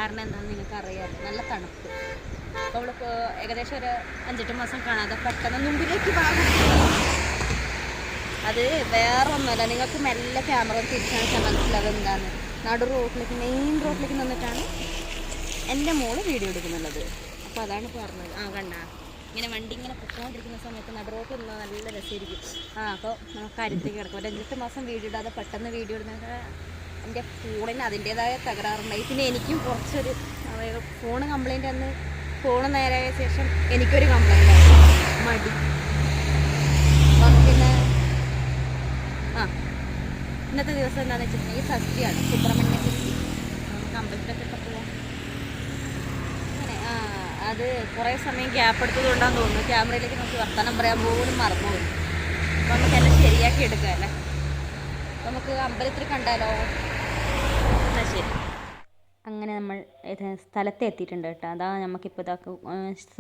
കാരണം എന്താണെന്ന് നിങ്ങൾക്ക് അറിയാം, നല്ല തണുപ്പ്. അപ്പോൾ അവളിപ്പോൾ ഏകദേശം ഒരു 5-8 മാസം കാണാതെ പെട്ടെന്ന് മുമ്പിലേക്ക് ഭാഗം. അത് വേറെ ഒന്നുമല്ല, നിങ്ങൾക്ക് മെല്ലെ ക്യാമറ തിരിച്ചാൽ മനസ്സിലാവും എന്താണ്. നടു റോഡിലേക്ക്, മെയിൻ റോഡിലേക്ക് നിന്നിട്ടാണ് എൻ്റെ മോള് വീഡിയോ എടുക്കുന്നുള്ളത്. അപ്പോൾ അതാണ് പറഞ്ഞത്. കണ്ട ഇങ്ങനെ വണ്ടി ഇങ്ങനെ പൊക്കോണ്ടിരിക്കുന്ന സമയത്ത് നടു റോഡിൽ നിന്നാൽ നല്ല രസമായിരിക്കും. അപ്പോൾ കാര്യത്തിലേക്ക് കിടക്കും. ഒരു 5-8 മാസം വീഡിയോ ഇടാതെ പെട്ടെന്ന് വീഡിയോ ഇടുന്നത് എൻ്റെ ഫോണിന് അതിൻ്റേതായ തകരാറുണ്ടായി. പിന്നെ എനിക്കും കുറച്ചൊരു ഫോണ് കംപ്ലൈൻറ്റ് വന്ന് ഫോണ് നേരായ ശേഷം എനിക്കൊരു കംപ്ലൈൻ്റ് ആയി, മടി. അപ്പം പിന്നെ ഇന്നത്തെ ദിവസം എന്താണെന്ന് വെച്ചിട്ടുണ്ടെങ്കിൽ സദ്യയാണ്, സുബ്രഹ്മണ്യ സദ്യ. നമുക്ക് അമ്പലത്തിലൊക്കെ പോവാം. അങ്ങനെ അത് കുറേ സമയം ഗ്യാപ്പ് എടുത്തത് കൊണ്ടാന്ന് തോന്നുന്നു ക്യാമറയിലേക്ക് നമുക്ക് വർത്തമാനം പറയാൻ പോലും മറന്നുപോയി. അപ്പം നമുക്കെല്ലാം ശരിയാക്കി എടുക്കുക അല്ലേ. നമുക്ക് അമ്പലത്തിൽ കണ്ടാലോ? എന്നാൽ ശരി. അങ്ങനെ നമ്മൾ സ്ഥലത്ത് എത്തിയിട്ടുണ്ട് കേട്ടോ. അതാ നമുക്കിപ്പോൾ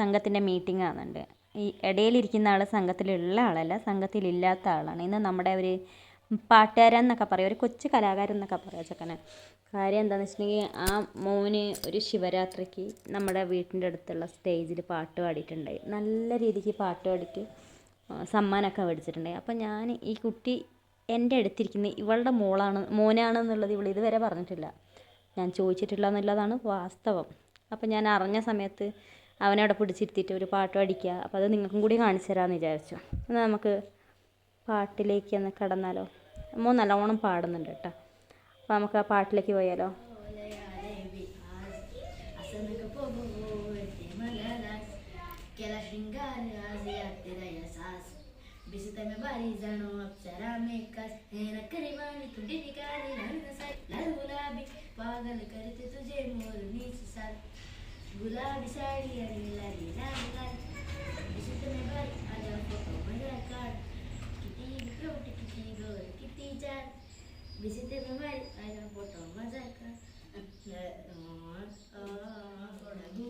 സംഘത്തിൻ്റെ മീറ്റിംഗ് ആകുന്നുണ്ട്. ഈ ഇടയിലിരിക്കുന്ന ആൾ സംഘത്തിലുള്ള ആളല്ല, സംഘത്തിലില്ലാത്ത ആളാണ്. ഇന്ന് നമ്മുടെ ഒരു പാട്ടുകാരൻ എന്നൊക്കെ പറയും, ഒരു കൊച്ചു കലാകാരൻ എന്നൊക്കെ പറയാം ചെക്കനെ. കാര്യം എന്താണെന്ന് വെച്ചിട്ടുണ്ടെങ്കിൽ ആ മോന് ഒരു ശിവരാത്രിക്ക് നമ്മുടെ വീട്ടിൻ്റെ അടുത്തുള്ള സ്റ്റേജിൽ പാട്ട് പാടിയിട്ടുണ്ടായി. നല്ല രീതിക്ക് പാട്ട് പാടിയിട്ട് സമ്മാനമൊക്കെ മേടിച്ചിട്ടുണ്ടായി. അപ്പം ഞാൻ ഈ കുട്ടി എൻ്റെ അടുത്തിരിക്കുന്ന ഇവളുടെ മോനാണെന്നുള്ളത് ഇവൾ ഇതുവരെ പറഞ്ഞിട്ടില്ല, ഞാൻ ചോദിച്ചിട്ടില്ല എന്നുള്ളതാണ് വാസ്തവം. അപ്പം ഞാൻ അറിഞ്ഞ സമയത്ത് അവനവിടെ പിടിച്ചിരുത്തിയിട്ട് ഒരു പാട്ട് പഠിക്കുക. അപ്പോൾ അത് നിങ്ങൾക്കും കൂടി കാണിച്ചു തരാമെന്ന് വിചാരിച്ചു. എന്നാൽ നമുക്ക് പാട്ടിലേക്ക് ഒന്ന് കടന്നാലോ? മോൻ നല്ലോണം പാടുന്നുണ്ട് കേട്ടോ. അപ്പോൾ നമുക്ക് ആ പാട്ടിലേക്ക് പോയാലോ? गुलाबी साड़ी आणि लाली लाल लाल दिसत मी बारी आजा फोटो माझा काढ किती क्यूट किती गोड किती छान दिसत मी बारी आजा फोटो माझा काढ ಕೊಡಗು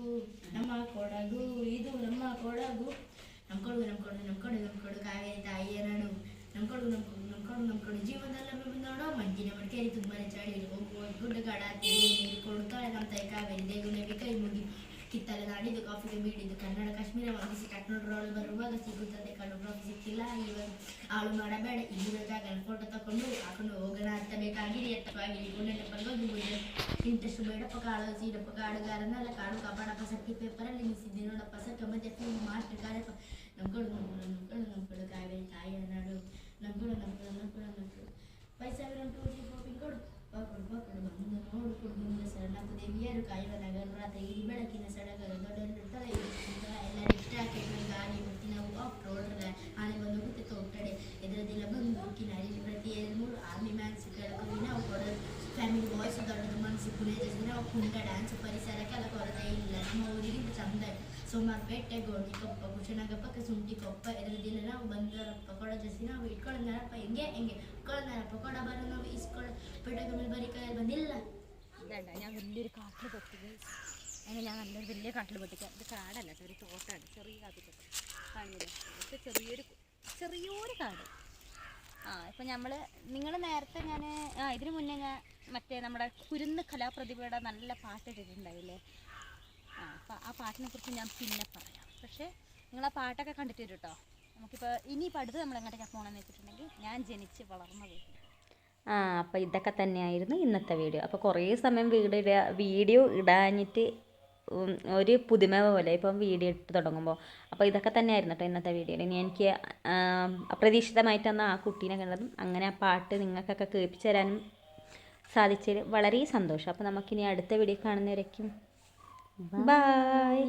ನಮ್ಮ ಕೊಡಗು ಇದು ನಮ್ಮ ಕೊಡಗು ನಮ್ಮ ಕೊಡಗು ಕಾವೇರಿ ತಾಯಿಯ ನಡು ನಮ್ಮ ಕೊಡಗು ಜೀವನದಲ್ಲ ನೋಡೋ ಮಂಜಿನ ಮಡಿಕೇರಿ ತುಂಬಾನೇ ಚಳಿ ಗುಡ್ಡ ಗಾಡ ನೀರು ಕೊಡ್ತಾಳೆ ನಮ್ಮ ತಾಯಿ ಕಾವೇರಿ ದೇಗುಲಕ್ಕೆ ಕೈ ಮುಗಿ ಕಿತ್ತಲೆ ನಾಡಿದ್ದು ಕಾಫಿಗೆ ಬೀಡಿದ್ದು ಕನ್ನಡ ಕಾಶ್ಮೀರ ವಾದಿಸಿ ಕಟ್ನೋಡ್ರೊಳು ಬರುವಾಗ ಸಿಗುತ್ತದೆ ಕಣ್ಣು ಟ್ರಾಫಿ ಸಿಕ್ಕಿಲ್ಲ ಇವಾಗ ಆಳು ಮಾಡಬೇಡ ಇಲ್ಲಿರೋ ಜಾಗ ಫೋಟೋ ತಗೊಂಡು ಹಾಕೊಂಡು ಹೋಗೋಣ ಅಂತ ಬೇಕಾಗಿರಿ ಎತ್ತವಾಗಿರಿ ಗುಂಡೆಂಟ ಪಲ್ಗೋದು ಗುಂಡೆ ಇಂಟ್ರೆಸ್ಟ್ ಬೇಡಪ್ಪ ಕಾಳು ಸೀಡಪ್ಪ ಕಾಡುಗಾರನಲ್ಲ ಕಾಡು ಕಾಪಾಡಪ್ಪ ಸರ್ಕಿ ಪೇಪರಲ್ಲಿ ನಿಲ್ಲಿಸಿದ್ದೆ ನೋಡಪ್ಪ ಸಕ್ಕ ಮತ್ತೆ ಫೋನ್ ಮಾಸ್ಟರ್ ಕಾರಪ್ಪ ನಮ್ಕೊಡು ಕಾವೇರಿ ತಾಯಿಯ ನಾಡು ನಮ್ಕೊಡು ಪೈಸಾ ಟೂರಿ ಹೋಗಿ ಕೊಡು ಕೊಡು ಬಂದು ನೋಡು ಕುಡುಗಿಂದ ಶರಣಪ್ಪ ದೇವಿಯರು ಕಾಯುವ ನಗರ ರಾತ್ರಿ ಈ ಬೆಳಕಿನ ಸಡಗರ ದೊಡ್ಡ ಎಲ್ಲರೂ ಇಷ್ಟ ಹಾಕಿದ್ರು ಗಾಳಿ ಬರ್ತಿ ನಾವು ಆಫ್ ರೋಡ್ ಆನೆ ಬಂದು ಹೋಗುತ್ತೆ ತೋಟಡೆ ಎದುರದಿಲ್ಲ ಬಂದು ಕಿನಾರಿ ಪ್ರತಿ 2-3 ಆರ್ಮಿ ಮ್ಯಾನ್ಸ್ ಕೆಳಗೆ ನಾವು ಕೊಡೋದು ಫ್ಯಾಮಿಲಿ ಬಾಯ್ಸ್ ದೊಡ್ಡದು ಮನಸ್ಸು ಪುಣೆದಲ್ಲಿ ನಾವು ಕುಂಟ ಡ್ಯಾನ್ಸ್ ಪರಿಸರಕ್ಕೆಲ್ಲ ಕೊರತೆ ಇಲ್ಲ ನಮ್ಮ ಊರಿಗಿಂತ ಚಂದ ಸೋಮಾರ್ಪೇಟೆ ಗೋಣಿಕೊಪ್ಪ ಕುಶನಗಪ್ಪಕ್ಕೆ ಸುಂಟಿ കൊപ്പ എതിർദില്ല ನಾವು ಬಂದರಪ್ಪ ಕೊಡ ಜಸಿ ನಾವು ಇಟ್ಕೊಳ್ಳೋಣಪ್ಪ ಹೆಂಗೆ ഇಟ್ಕೊಳ್ಳೋಣಪ್ಪ ಕೊಡ ಬರೋ ನಾವು ಇಸ್ಕೊಳ್ಳ പെട്ടകമ്മിൽ ഭരിക്കാൻ വന്നില്ല. ഇതണ്ട ഞാൻ വലിയൊരു കാട്ടിൽ പൊട്ടിയത്, അങ്ങനെ ഞാൻ നല്ലൊരു വലിയ കാട്ടിൽ പൊട്ടിക്കാം. ഇത് കാടല്ല, ഒരു തോട്ടാണ്, ചെറിയ കാട്ടിൽ കാണില്ല. ഇത് ചെറിയൊരു കാട്. ഇപ്പം നിങ്ങൾ നേരത്തെ ഇതിനു മുന്നേ ഞാൻ മറ്റേ നമ്മുടെ കുരുന്ന് കലാപ്രതിഭയുടെ നല്ല പാട്ട് ഇട്ടിട്ടുണ്ടായില്ലേ? അപ്പം ആ പാട്ടിനെ കുറിച്ച് ഞാൻ പിന്നെ പറയാം. പക്ഷേ നിങ്ങൾ ആ പാട്ടൊക്കെ കണ്ടിട്ട് വരും കേട്ടോ. നമുക്കിപ്പോൾ ഇനിയിപ്പോൾ അടുത്ത് നമ്മൾ എങ്ങോട്ടേക്കാണ് പോകണമെന്ന് വെച്ചിട്ടുണ്ടെങ്കിൽ ഞാൻ ജനിച്ച് വളർന്ന വീട്. അപ്പോൾ ഇതൊക്കെ തന്നെയായിരുന്നു ഇന്നത്തെ വീഡിയോ. അപ്പോൾ കുറേ സമയം വീഡിയോ ഇടാഞ്ഞിട്ട് ഒരു പുതുമ പോലെ ഇപ്പം വീഡിയോ ഇട്ട് തുടങ്ങുമ്പോൾ. അപ്പോൾ ഇതൊക്കെ തന്നെയായിരുന്നു കേട്ടോ ഇന്നത്തെ വീഡിയോയിൽ. ഇനി എനിക്ക് അപ്രതീക്ഷിതമായിട്ടാണ് ആ കുട്ടീനെ കണ്ടതും അങ്ങനെ ആ പാട്ട് നിങ്ങൾക്കൊക്കെ കേൾപ്പിച്ച് തരാനും സാധിച്ചതിൽ വളരെ സന്തോഷം. അപ്പോൾ നമുക്കിനി അടുത്ത വീഡിയോ കാണുന്നവരേക്കും ബൈ.